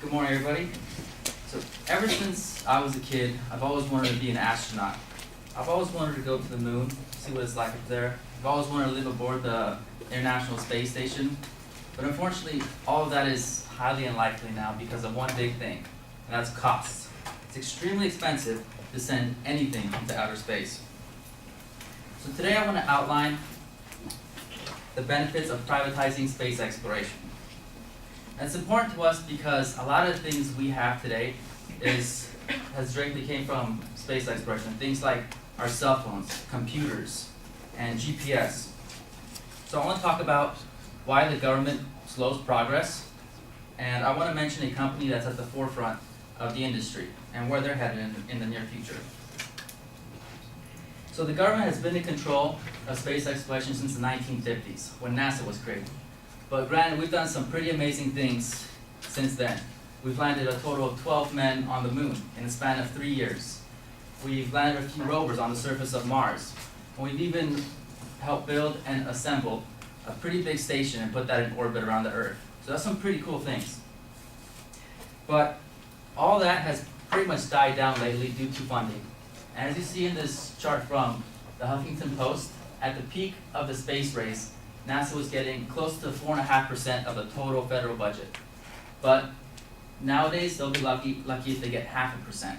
Good morning, everybody. So ever since I was a kid, I've always wanted to be an astronaut. I've always wanted to go to the moon, see what it's like up there. I've always wanted to live aboard the International Space Station. But unfortunately, all of that is highly unlikely now because of one big thing, and that's costs. It's extremely expensive to send anything into outer space. So today I want to outline the benefits of privatizing space exploration. And it's important to us because a lot of the things we have today has directly came from space exploration. Things like our cell phones, computers, and GPS. So I want to talk about why the government slows progress, and I want to mention a company that's at the forefront of the industry and where they're headed in the near future. So the government has been in control of space exploration since the 1950s, when NASA was created. But granted, we've done some pretty amazing things since then. We've landed a total of 12 men on the moon in a span of 3 years. We've landed a few rovers on the surface of Mars. And we've even helped build and assemble a pretty big station and put that in orbit around the Earth. So that's some pretty cool things. But all that has pretty much died down lately due to funding. And as you see in this chart from the Huffington Post, at the peak of the space race, NASA was getting close to 4.5% of the total federal budget. But nowadays, they'll be lucky if they get 0.5%.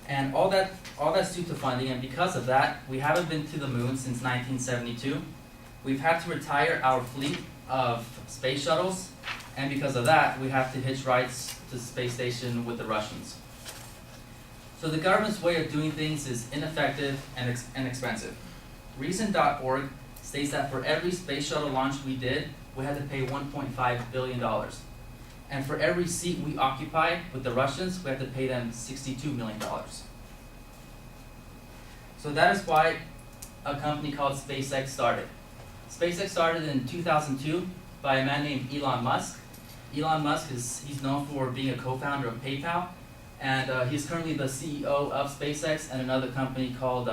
And all that's due to funding, and because of that, we haven't been to the moon since 1972. We've had to retire our fleet of space shuttles, and because of that, we have to hitch rides to the space station with the Russians. So the government's way of doing things is ineffective and expensive. Reason.org states that for every space shuttle launch we did, we had to pay $1.5 billion. And for every seat we occupied with the Russians, we had to pay them $62 million. So that is why a company called SpaceX started. SpaceX started in 2002 by a man named Elon Musk. Elon Musk he's known for being a co-founder of PayPal, and he's currently the CEO of SpaceX and another company called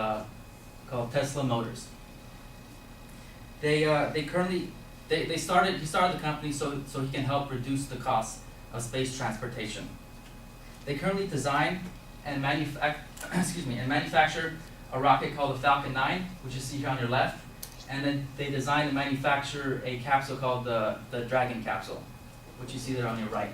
Tesla Motors. He started the company so he can help reduce the cost of space transportation. They currently design and manufacture a rocket called the Falcon 9, which you see here on your left, and then they design and manufacture a capsule called the Dragon capsule, which you see there on your right.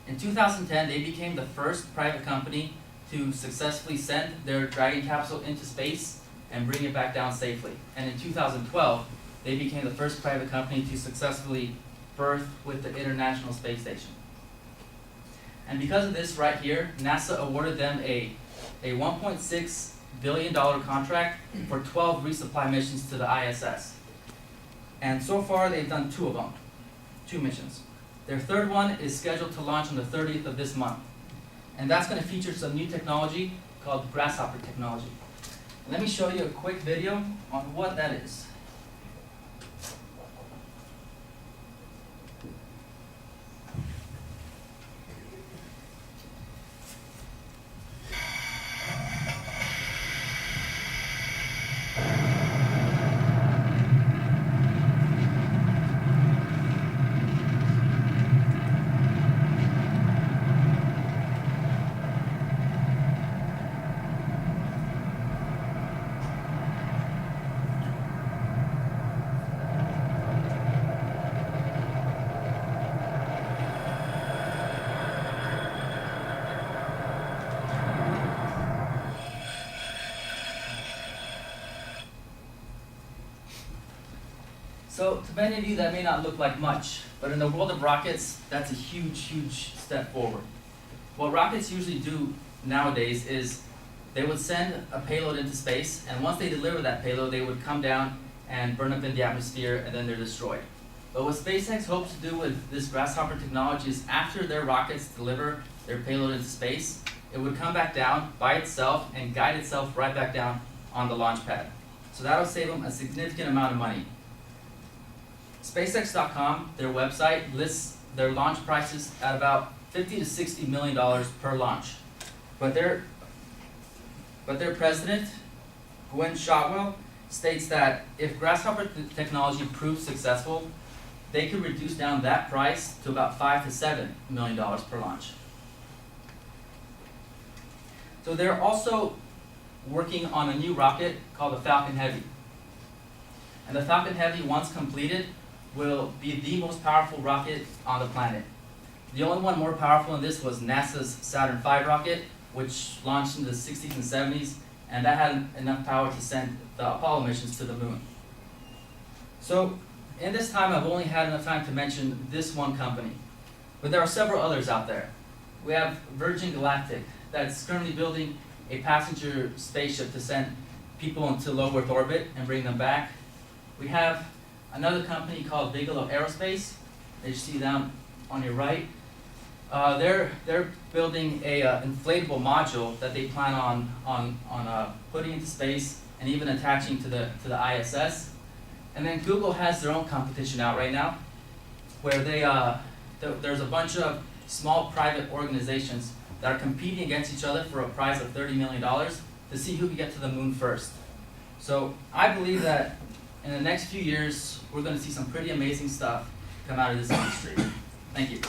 In 2010, they became the first private company to successfully send their Dragon capsule into space and bring it back down safely. And in 2012, they became the first private company to successfully berth with the International Space Station. And because of this right here, NASA awarded them a $1.6 billion contract for 12 resupply missions to the ISS. And so far, they've done 2 of them, 2 missions. Their third one is scheduled to launch on the 30th of this month. And that's going to feature some new technology called Grasshopper technology. Let me show you a quick video on what that is. So to many of you, that may not look like much, but in the world of rockets, that's a huge, huge step forward. What rockets usually do nowadays is they would send a payload into space, and once they deliver that payload, they would come down and burn up in the atmosphere, and then they're destroyed. But what SpaceX hopes to do with this Grasshopper technology is after their rockets deliver their payload into space, it would come back down by itself and guide itself right back down on the launch pad. So that'll save them a significant amount of money. SpaceX.com, their website, lists their launch prices at about $50 to $60 million per launch. But their president, Gwen Shotwell, states that if Grasshopper technology proves successful, they could reduce down that price to about $5 to $7 million per launch. So they're also working on a new rocket called the Falcon Heavy. And the Falcon Heavy, once completed, will be the most powerful rocket on the planet. The only one more powerful than this was NASA's Saturn V rocket, which launched in the 60s and 70s, and that had enough power to send the Apollo missions to the moon. So in this time, I've only had enough time to mention this one company, but there are several others out there. We have Virgin Galactic, that's currently building a passenger spaceship to send people into low Earth orbit and bring them back. We have another company called Bigelow Aerospace, that you see down on your right. They're building a inflatable module that they plan on putting into space and even attaching to the ISS. And then Google has their own competition out right now, where there's a bunch of small private organizations that are competing against each other for a prize of $30 million to see who can get to the moon first. So I believe that in the next few years, we're going to see some pretty amazing stuff come out of this industry. Thank you.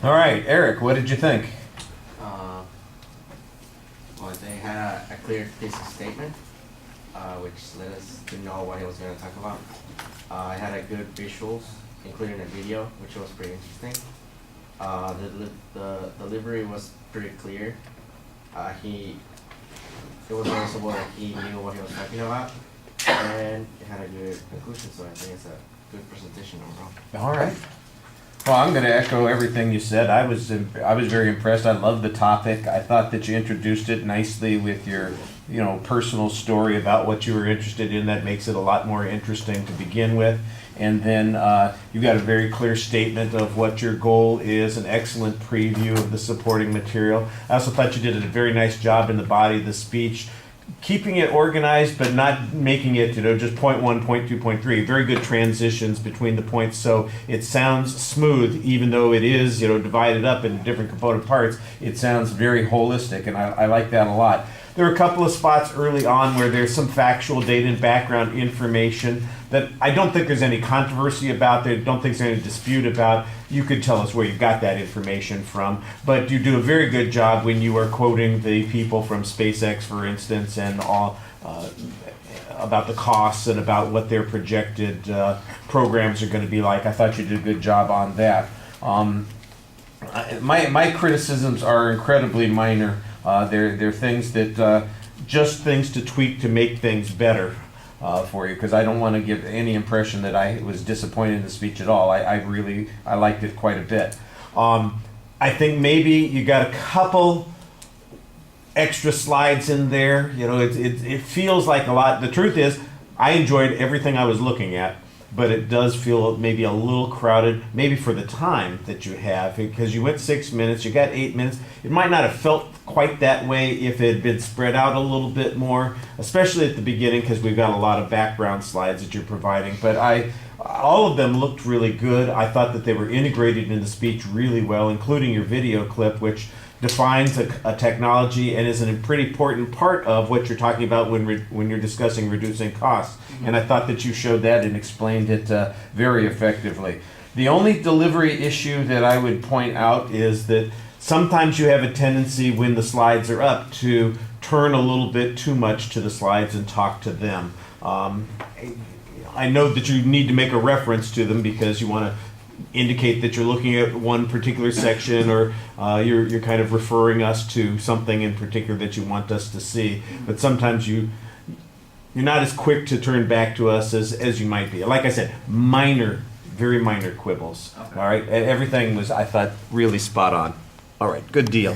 All right, Eric, what did you think? Well, they had a clear thesis statement, which led us to know what he was going to talk about. I had a good visuals, including a video, which was pretty interesting. The delivery was pretty clear. It was noticeable that he knew what he was talking about, and it had a good conclusion. So I think it's a good presentation overall. All right. Well, I'm going to echo everything you said. I was very impressed. I love the topic. I thought that you introduced it nicely with your, personal story about what you were interested in. That makes it a lot more interesting to begin with. And then you got a very clear statement of what your goal is, an excellent preview of the supporting material. I also thought you did a very nice job in the body of the speech, keeping it organized but not making it just point 1, point 2, point 3. Very good transitions between the points, so it sounds smooth even though it is divided up into different component parts. It sounds very holistic, and I like that a lot. There are a couple of spots early on where there's some factual data and background information that I don't think there's any controversy about, I don't think there's any dispute about. You could tell us where you got that information from, but you do a very good job when you are quoting the people from SpaceX, for instance, and all about the costs and about what their projected programs are going to be like. I thought you did a good job on that. My criticisms are incredibly minor. They're things that just things to tweak to make things better for you, because I don't want to give any impression that I was disappointed in the speech at all. I liked it quite a bit. I think maybe you got a couple extra slides in there. It feels like a lot. The truth is, I enjoyed everything I was looking at, but it does feel maybe a little crowded, maybe for the time that you have, because you went 6 minutes, you got 8 minutes. It might not have felt quite that way if it had been spread out a little bit more, especially at the beginning, because we've got a lot of background slides that you're providing. But all of them looked really good. I thought that they were integrated in the speech really well, including your video clip, which defines a technology and is a pretty important part of what you're talking about when you're discussing reducing costs. Mm-hmm. And I thought that you showed that and explained it very effectively. The only delivery issue that I would point out is that sometimes you have a tendency when the slides are up to turn a little bit too much to the slides and talk to them. I know that you need to make a reference to them because you want to indicate that you're looking at one particular section, or you're kind of referring us to something in particular that you want us to see. But sometimes you're not as quick to turn back to us as you might be. Like I said, very minor quibbles. Okay. All right, everything was, I thought, really spot on. All right, good deal.